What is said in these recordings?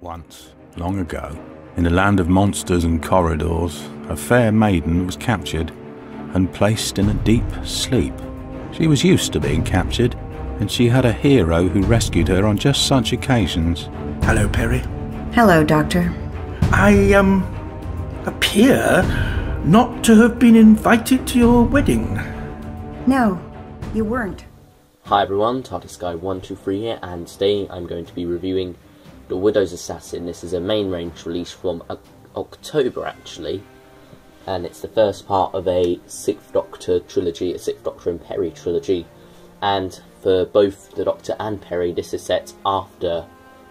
Once, long ago, in a land of monsters and corridors, a fair maiden was captured and placed in a deep sleep. She was used to being captured, and she had a hero who rescued her on just such occasions. Hello, Perry. Hello, Doctor. I, appear not to have been invited to your wedding. No, you weren't. Hi everyone, TardySky123 here, and today I'm going to be reviewing The Widow's Assassin. This is a main range release from October actually, and it's the first part of a 6th Doctor trilogy, a 6th Doctor and Perry trilogy. And for both the Doctor and Perry, this is set after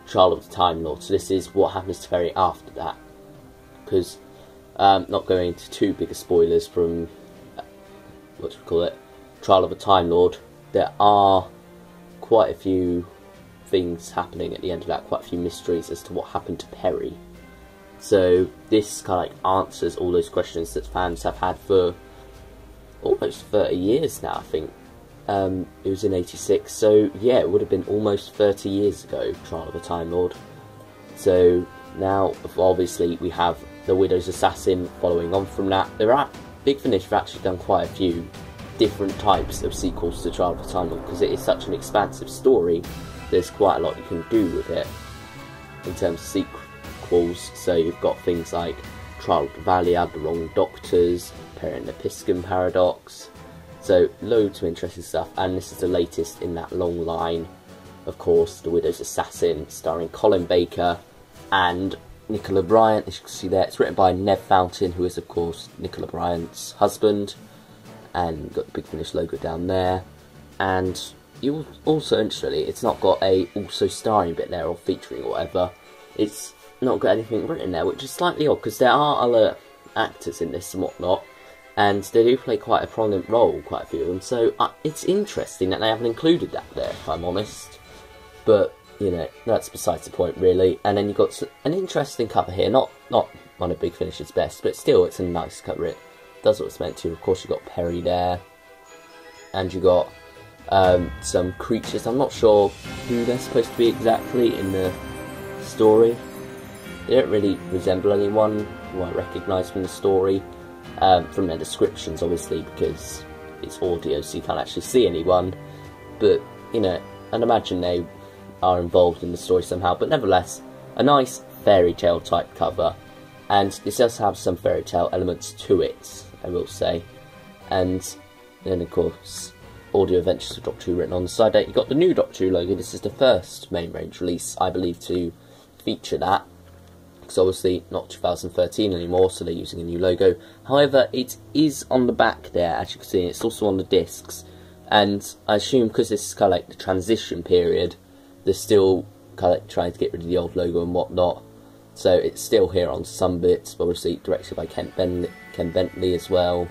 Trial of the Time Lord, so this is what happens to Perry after that. Because, not going into too big a spoilers from, Trial of the Time Lord, there are quite a few things happening at the end of that, quite a few mysteries as to what happened to Perry. So this kind of answers all those questions that fans have had for almost 30 years now, I think. It was in 86, so yeah, it would have been almost 30 years ago, Trial of the Time Lord. So now, obviously, we have The Widow's Assassin following on from that. Big Finish have actually done quite a few different types of sequels to Trial of the Time Lord, because it is such an expansive story. There's quite a lot you can do with it in terms of sequels. So you've got things like Trial of the Valiant, The Wrong Doctors, Perry and the Piscan Paradox. So loads of interesting stuff, and this is the latest in that long line. Of course, The Widow's Assassin, starring Colin Baker and Nicola Bryant. As you can see there, it's written by Nev Fountain, who is of course Nicola Bryant's husband. And you've got the Big Finish logo down there. And you also, interestingly, it's not got a also starring bit there or featuring or whatever. It's not got anything written there, which is slightly odd, because there are other actors in this and whatnot, and they do play quite a prominent role, quite a few of them. So it's interesting that they haven't included that there, if I'm honest. But, you know, that's besides the point, really. And then you've got an interesting cover here. Not one of Big Finish's best, but still, it's a nice cover. It does what it's meant to. Of course, you've got Perry there, and you've got some creatures. I'm not sure who they're supposed to be exactly in the story. They don't really resemble anyone who I recognise from the story, from their descriptions, obviously, because it's audio, so you can't actually see anyone. But, you know, I'd imagine they are involved in the story somehow. But nevertheless, a nice fairy tale type cover, and this does have some fairy tale elements to it, I will say. And then, of course, Audio Adventures of Doctor Who written on the side there. You've got the new Doctor Who logo. This is the first main range release, I believe, to feature that. Because obviously not 2013 anymore, so they're using a new logo. However, it is on the back there, as you can see. It's also on the discs. And I assume because this is kind of like the transition period, they're still kind of like trying to get rid of the old logo and whatnot. So it's still here on some bits, but obviously directed by Ken Bentley as well.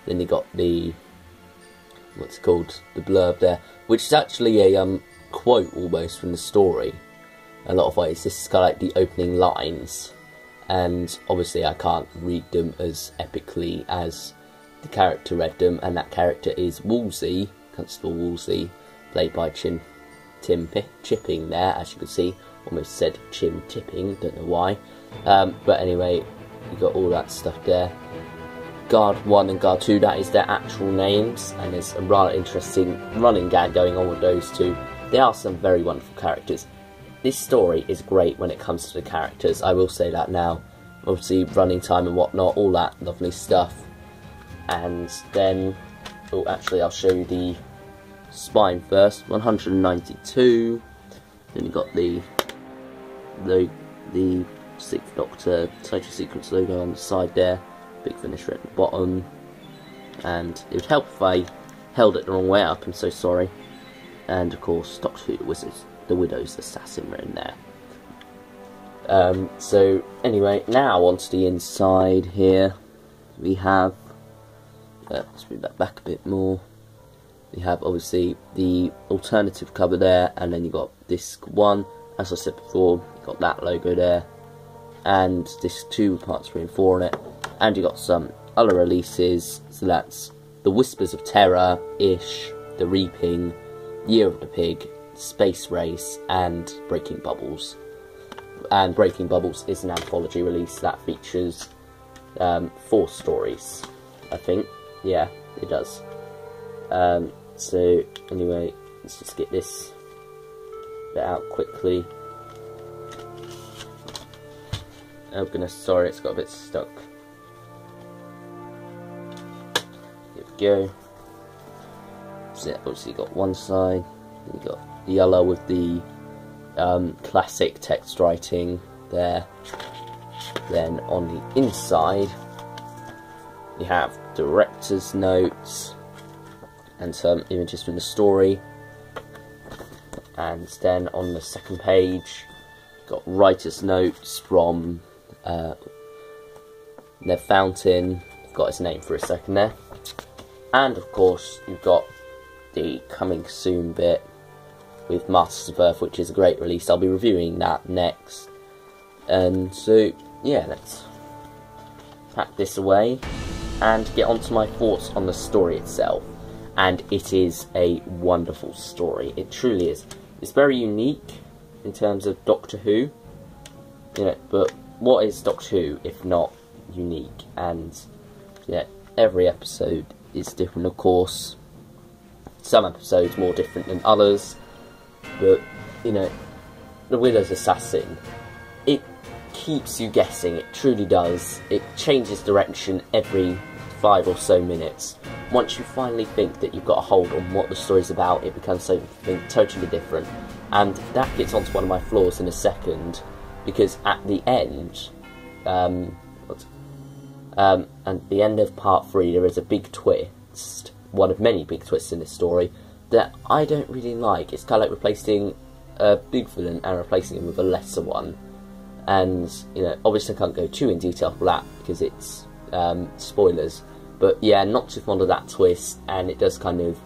Then you got the, what's it called, the blurb there, which is actually a quote almost from the story. In a lot of ways, this is kind of like the opening lines, and obviously I can't read them as epically as the character read them, and that character is Wolsey, Constable Wolsey, played by Tim Chipping there, as you can see. Almost said Chim Tipping, don't know why. But anyway, you got all that stuff there. Guard 1 and Guard 2, that is their actual names, and there's a rather interesting running gag going on with those two. They are some very wonderful characters. This story is great when it comes to the characters, I will say that now. Obviously, running time and whatnot, all that lovely stuff. And then, oh, actually, I'll show you the spine first. 192. Then you've got the 6th Doctor title sequence logo on the side there. Big Finish at the bottom. And it would help if I held it the wrong way up, I'm so sorry. And of course, Doctor Who The Widow's Assassin written there. So anyway, now onto the inside here. We have, let's move that back a bit more. We have obviously the alternative cover there, and then you got disc 1. As I said before, you got that logo there, and disc 2 parts 3 and 4 on it. And you got some other releases. So that's The Whispers of Terror, Ish, The Reaping, Year of the Pig, Space Race, and Breaking Bubbles. And Breaking Bubbles is an anthology release that features 4 stories, I think. Yeah, it does. So anyway, let's just get this bit out quickly. Oh goodness, sorry, it's got a bit stuck. Here we go. So obviously you got one side, you got yellow with the classic text writing there. Then on the inside you have director's notes and some images from the story, and then on the second page you've got writer's notes from Ned Fountain. Got his name for a second there, and of course you've got the coming soon bit with Masters of Earth, which is a great release. I'll be reviewing that next. And so yeah, let's pack this away and get on to my thoughts on the story itself. And it is a wonderful story, it truly is. It's very unique in terms of Doctor Who, you know, but what is Doctor Who if not unique? And yeah, every episode is different, of course. Some episodes more different than others, but you know, The Widow's Assassin, it keeps you guessing, it truly does. It changes direction every 5 or so minutes. Once you finally think that you've got a hold on what the story's about, it becomes something totally different. And that gets onto one of my flaws in a second, because at the end, at the end of part 3, there is a big twist, one of many big twists in this story, that I don't really like. It's kind of like replacing a big villain and replacing him with a lesser one. And, you know, obviously I can't go too in detail for that, because it's spoilers. But yeah, not too fond of that twist, and it does kind of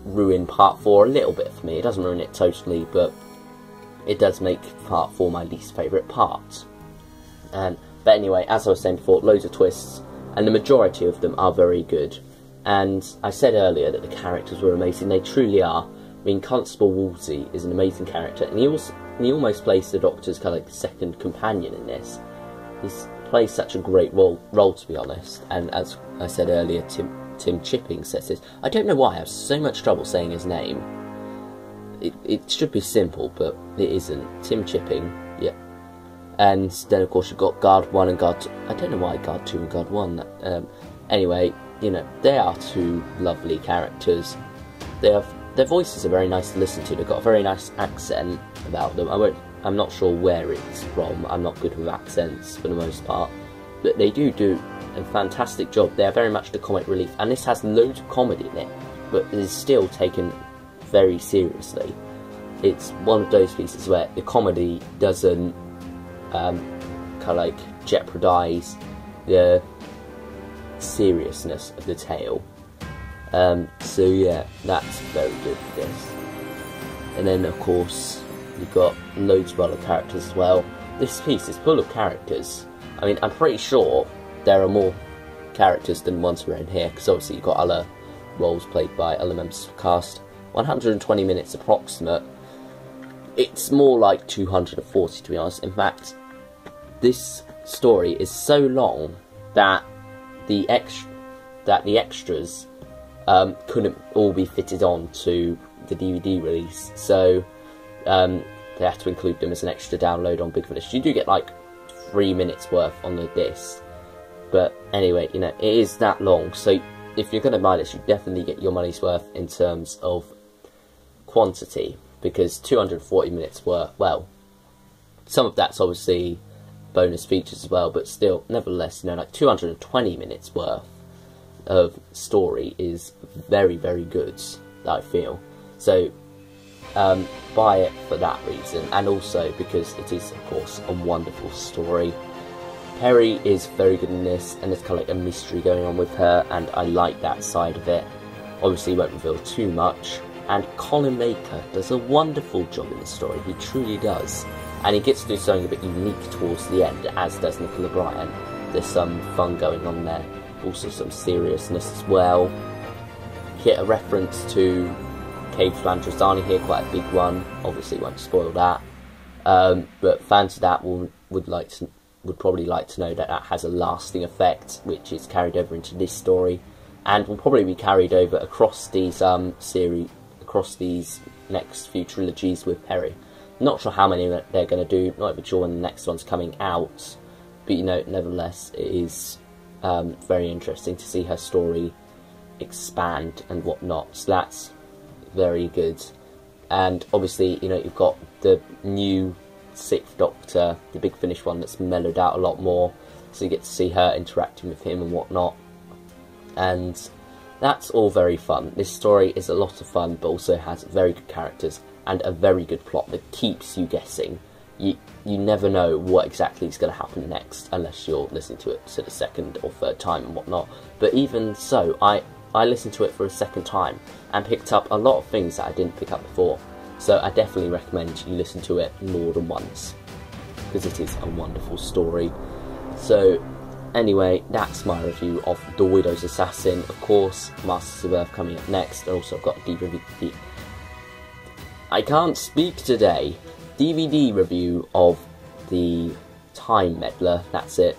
ruin part 4 a little bit for me. It doesn't ruin it totally, but it does make part 4 my least favourite part. But anyway, as I was saying before, loads of twists, and the majority of them are very good. And I said earlier that the characters were amazing. They truly are. I mean, Constable Wolsey is an amazing character, and he almost plays the Doctor's kind of like second companion in this. He plays such a great role, to be honest. And as I said earlier, Tim Chipping says this. I don't know why I have so much trouble saying his name. It should be simple, but it isn't. Tim Chipping, yeah. And then of course you've got Guard 1 and Guard 2. I don't know why Guard 2 and Guard 1. Anyway, you know, they are 2 lovely characters. Their voices are very nice to listen to. They've got a very nice accent about them. I'm not sure where it's from. I'm not good with accents for the most part, but they do a fantastic job. They are very much the comic relief, and this has loads of comedy in it, but it is still taken very seriously. It's one of those pieces where the comedy doesn't kind of like jeopardise the seriousness of the tale. So yeah, that's very good for this. And then of course you've got loads of other characters as well. This piece is full of characters. I mean, I'm pretty sure there are more characters than ones around here, because obviously you've got other roles played by other members of the cast. 120 minutes approximate. It's more like 240 to be honest. In fact, this story is so long that the extras couldn't all be fitted on to the DVD release, so they had to include them as an extra download on Big Finish. You do get like 3 minutes worth on the disc, but anyway, you know, it is that long, so if you're going to buy this, you definitely get your money's worth in terms of quantity, because 240 minutes worth, well, some of that's obviously bonus features as well, but still, nevertheless, you know, like 220 minutes worth of story is very, very good, I feel. So buy it for that reason, and also because it is, of course, a wonderful story. Perry is very good in this, and there's kind of like a mystery going on with her, and I like that side of it. Obviously, won't reveal too much. And Colin Baker does a wonderful job in this story. He truly does, and he gets to do something a bit unique towards the end, as does Nicola Bryant. There's some fun going on there, also some seriousness as well. You get a reference to Cage Landrozani here, quite a big one. Obviously, won't spoil that. But fans of that would probably like to know that that has a lasting effect, which is carried over into this story, and will probably be carried over across these across these next few trilogies with Perry. Not sure how many they're going to do. Not even sure when the next one's coming out, but nevertheless, it is very interesting to see her story expand and whatnot. So that's very good. And obviously, you've got the new 6th Doctor, the Big Finish one, that's mellowed out a lot more, so you get to see her interacting with him and whatnot, and that's all very fun. This story is a lot of fun, but also has very good characters and a very good plot that keeps you guessing. You never know what exactly is going to happen next, unless you're listening to it for the 2nd or 3rd time and whatnot. But even so, I listened to it for a 2nd time and picked up a lot of things that I didn't pick up before. So I definitely recommend you listen to it more than once, because it is a wonderful story. So anyway, that's my review of The Widow's Assassin. Of course, Masters of Earth coming up next. And also I've got a DVD. I can't speak today. DVD review of the Time Meddler. That's it.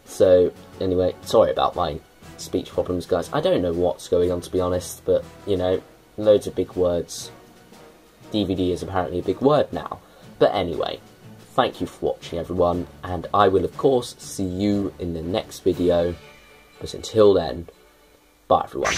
So anyway, sorry about my speech problems, guys. I don't know what's going on, to be honest, but loads of big words. DVD is apparently a big word now. But anyway, thank you for watching, everyone, and I will of course see you in the next video. But until then, bye everyone.